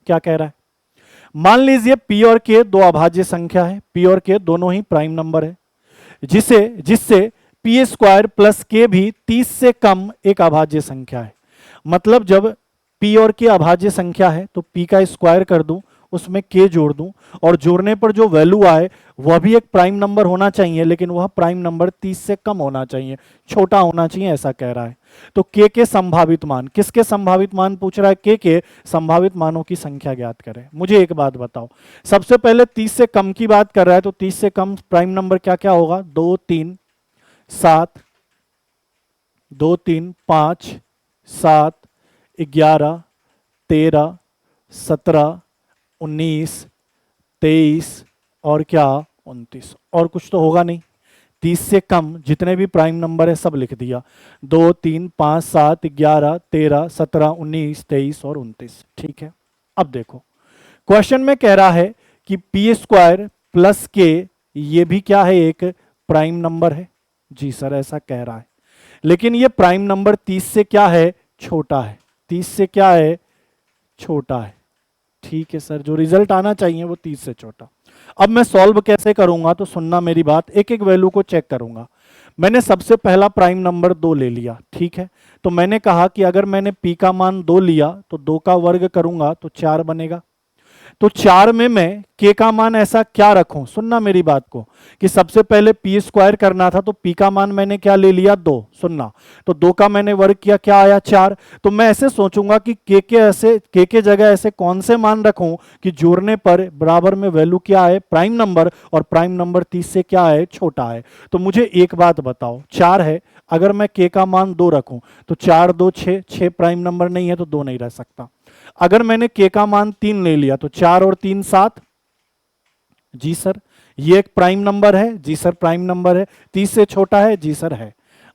क्या कह रहा है? मान लीजिए P और K दो अभाज्य संख्या है, P और K दोनों ही प्राइम नंबर है, जिससे P स्क्वायर प्लस K भी 30 से कम एक अभाज्य संख्या है। मतलब जब P और K अभाज्य संख्या है तो P का स्क्वायर कर दूं, उसमें K जोड़ दूं, और जोड़ने पर जो वैल्यू आए वह भी एक प्राइम नंबर होना चाहिए, लेकिन वह प्राइम नंबर 30 से कम होना चाहिए, छोटा होना चाहिए, ऐसा कह रहा है। तो K के संभावित मान, किसके संभावित मान पूछ रहा है? K के संभावित मानों की संख्या ज्ञात करें। मुझे एक बात बताओ, सबसे पहले 30 से कम की बात कर रहा है, तो 30 से कम प्राइम नंबर क्या क्या होगा? 2 3 7, 2 3 5 7 11 13 17 19 23 और क्या 29, और कुछ तो होगा नहीं। 30 से कम जितने भी प्राइम नंबर है सब लिख दिया, 2 3 5 7 11 13 17 19 23 और 29। ठीक है, अब देखो क्वेश्चन में कह रहा है कि P स्क्वायर प्लस K ये भी क्या है? एक प्राइम नंबर है। जी सर, ऐसा कह रहा है, लेकिन ये प्राइम नंबर 30 से क्या है? छोटा है। 30 से क्या है? छोटा है। ठीक है सर, जो रिजल्ट आना चाहिए वो 30 से छोटा। अब मैं सॉल्व कैसे करूंगा? तो सुनना मेरी बात, एक एक वैल्यू को चेक करूंगा। मैंने सबसे पहला प्राइम नंबर 2 ले लिया, ठीक है। तो मैंने कहा कि अगर मैंने P का मान 2 लिया तो 2 का वर्ग करूंगा तो 4 बनेगा। तो 4 में मैं K का मान ऐसा क्या रखूं? सुनना मेरी बात को, कि सबसे पहले P स्क्वायर करना था, तो P का मान मैंने क्या ले लिया? 2। सुनना, तो 2 का मैंने वर्ग किया, क्या आया? 4। तो मैं ऐसे सोचूंगा कि K के जगह ऐसे कौन से मान रखूं कि जोड़ने पर बराबर में वैल्यू क्या है? प्राइम नंबर, और प्राइम नंबर 30 से क्या है? छोटा है। तो मुझे एक बात बताओ, 4 है, अगर मैं K का मान 2 रखूं तो 4 2 6, 6 प्राइम नंबर नहीं है तो 2 नहीं रह सकता। अगर मैंने K का मान 3 ले लिया तो 4 और 3 7। जी सर, ये एक प्राइम नंबर है। जी सर, प्राइम नंबर है। 30 से छोटा है। जी सर, है।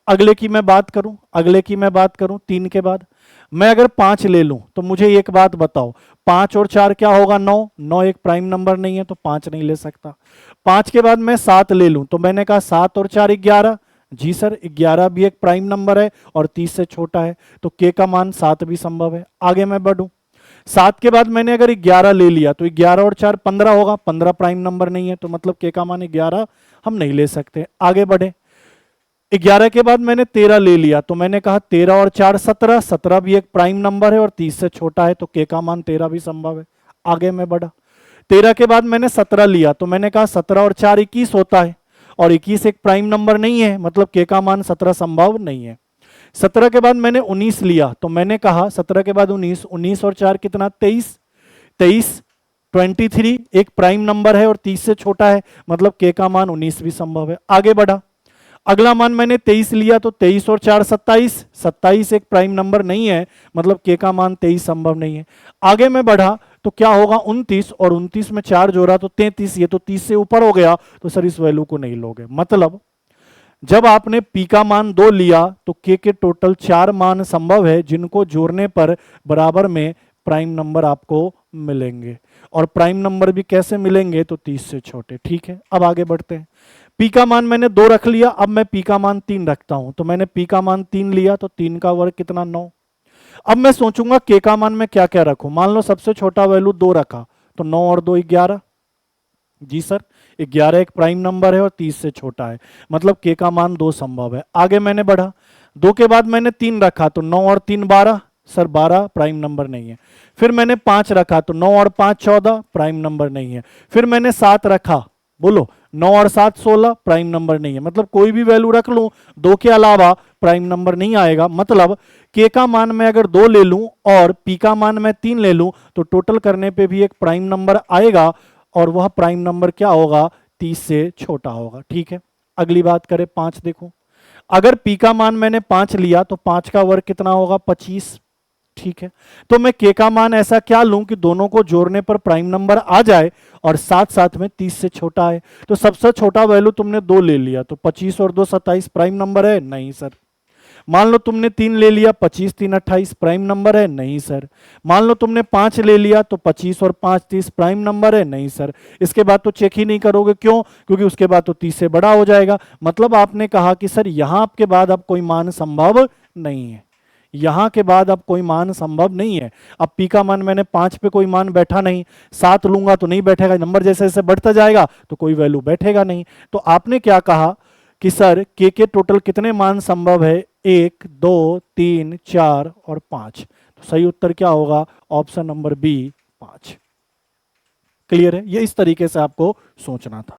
अगले की मैं बात करूं 3 के बाद मैं अगर 5 ले लूं तो मुझे एक बात बताओ, 5 और 4 क्या होगा? 9। 9 एक प्राइम नंबर नहीं है तो 5 नहीं ले सकता। 5 के बाद मैं 7 ले लूं तो मैंने कहा 7 और 4 11। जी सर, 11 भी एक प्राइम नंबर है और 30 से छोटा है, तो K का मान 7 भी संभव है। आगे मैं बढ़ूं, 7 के बाद मैंने अगर 11 ले लिया तो 11 और 4 15 होगा। 15 प्राइम नंबर नहीं है तो मतलब K का मान 11 हम नहीं ले सकते। आगे बढ़े, 11 के बाद मैंने 13 ले लिया तो मैंने कहा 13 और 4 17। 17 भी एक प्राइम नंबर है और 30 से छोटा है तो K का मान 13 भी संभव है। आगे मैं बढ़ा, 13 के बाद मैंने 17 लिया तो मैंने कहा 17 और 4 21 होता है, और 21 एक प्राइम नंबर नहीं है, मतलब K का मान 17 संभव नहीं है। 17 के बाद मैंने 19 लिया तो मैंने कहा 17 के बाद 19, 19 और 4 कितना? 23। 23 23 एक प्राइम नंबर है और 30 से छोटा है, मतलब K का मान 19 भी संभव है। आगे बढ़ा, अगला मान मैंने 23 लिया तो 23 और 4 27। 27 एक प्राइम नंबर नहीं है, मतलब K का मान 23 संभव नहीं है। आगे मैं बढ़ा तो क्या होगा? 29, और 29 में 4 जोड़ा तो 33, ये तो 30 से ऊपर हो गया, तो सर इस वैल्यू को नहीं लोगे। मतलब जब आपने P का मान 2 लिया तो K के टोटल 4 मान संभव है, जिनको जोड़ने पर बराबर में प्राइम नंबर आपको मिलेंगे। और प्राइम नंबर भी कैसे मिलेंगे? तो 30 से छोटे। ठीक है, अब आगे बढ़ते हैं। P का मान मैंने 2 रख लिया, अब मैं P का मान 3 रखता हूं। तो मैंने P का मान 3 लिया तो 3 का वर्ग कितना? 9। अब मैं सोचूंगा K का मान मैं क्या क्या रखूं। मान लो सबसे छोटा वैल्यू 2 रखा तो 9 और 2 11। जी सर, 11 एक प्राइम नंबर है और 30 से छोटा है, मतलब K का मान 2 संभव है। आगे मैंने बढ़ा, 2 के बाद मैंने 3 रखा तो 9 और 3 12। सर 12 प्राइम नंबर नहीं है। फिर मैंने 5 रखा तो 9 और 5 14, प्राइम नंबर नहीं है। फिर मैंने 7 रखा, बोलो 9 और 7 16, प्राइम नंबर नहीं है। मतलब कोई भी वैल्यू रख लूं 2 के अलावा प्राइम नंबर नहीं आएगा। मतलब K का मान मैं अगर 2 ले लूं और P का मान मैं 3 ले लूं तो टोटल करने पे भी एक प्राइम नंबर आएगा, और वह प्राइम नंबर क्या होगा? 30 से छोटा होगा। ठीक है, अगली बात करें, 5 देखो। अगर P का मान मैंने 5 लिया तो 5 का वर्ग कितना होगा? 25। ठीक है, तो मैं K का मान ऐसा क्या लूं कि दोनों को जोड़ने पर प्राइम नंबर आ जाए और साथ साथ में 30 से छोटा है। तो सबसे छोटा वैल्यू तुमने 2 ले लिया तो 25 और 2 27, प्राइम नंबर है? नहीं सर। मान लो तुमने 3 ले लिया, 25 3 28, प्राइम नंबर है? नहीं सर। मान लो तुमने 5 ले लिया तो 25 और 5 30, प्राइम नंबर है? नहीं सर। इसके बाद तो चेक ही नहीं करोगे, क्यों? क्योंकि उसके बाद तो 30 से बड़ा हो जाएगा। मतलब आपने कहा कि सर यहां आपके बाद अब कोई मान संभव नहीं है। यहां के बाद अब कोई मान संभव नहीं है। अब पी का मान मैंने 5 पे कोई मान बैठा नहीं, 7 लूंगा तो नहीं बैठेगा, नंबर जैसे जैसे बढ़ता जाएगा तो कोई वैल्यू बैठेगा नहीं। तो आपने क्या कहा कि सर के टोटल कितने मान संभव है, 1 2 3 4 और 5। तो सही उत्तर क्या होगा, ऑप्शन नंबर बी 5। क्लियर है, ये इस तरीके से आपको सोचना था।